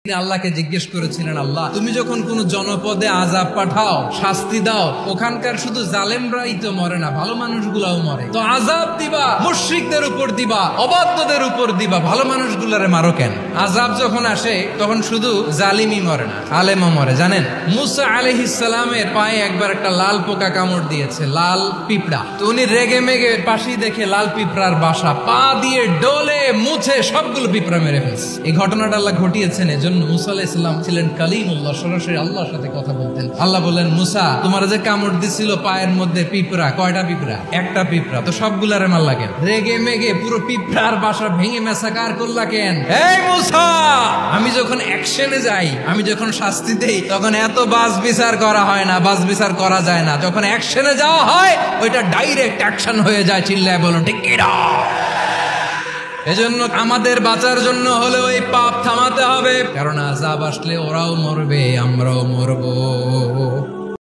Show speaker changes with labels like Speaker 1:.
Speaker 1: তিনি আল্লাহকে জিজ্ঞেস করেছিলেন, আল্লাহ তুমি যখন কোন জনপদে আযাব পাঠাও, শাস্তি দাও, ওখানকার শুধু জালেমরাই তো মরে না, ভালো মানুষগুলাও মরে, তো আযাব দিবা মুশরিকদের উপর দিবা, অবাধ্যদের উপর দিবা, ভালো মানুষগুলারে মারো কেন? আযাব যখন আসে তখন শুধু জালিমই মরে না, আলেমও মরে। জানেন মুসা আলাইহিস সালামের পায়ে একবার একটা লাল পোকা কামড় দিয়েছে, লাল পিঁপড়া। তো উনি রেগে মেগে পাশি দেখে লাল পিঁপড়ার বাসা, পা দিয়ে ডলে মুছে সবগুলো পিঁপড়া মেরে ফেলছে। এই ঘটনাটা আল্লাহ ঘটিয়েছেন এজন্য মুসা আলাইহিস সালাম ছিলেন কালিমুল্লাহ, সরাসরি আল্লাহর সাথে কথা বলতেন। আল্লাহ বলেন, মুসা তোমার যে কামড় দিছিল পায়ের মধ্যে পিঁপড়া, কয়টা পিঁপড়া? একটা পিঁপড়া, তো সবগুলারে মারলা কেন? রেগে মেগে পুরো পিঁপড়ার বাসা ভেঙে মেসাকার করলা কেন? এই মুসা, আমি যখন অ্যাকশনে যাই, আমি যখন শাস্তি দেই, তখন এত বাস বিচার করা হয় না, বাস বিচার করা যায় না। যখন অ্যাকশনে যাওয়া হয় ওইটা ডাইরেক্ট অ্যাকশন হয়ে যায়। চিল্লায় বলুন ঠিক কি না? এজন্য আমাদের বাঁচার জন্য হলেও এই পাপ থামাতে হবে, কারণ আযাব আসলে ওরাও মরবে, আমরাও মরবো।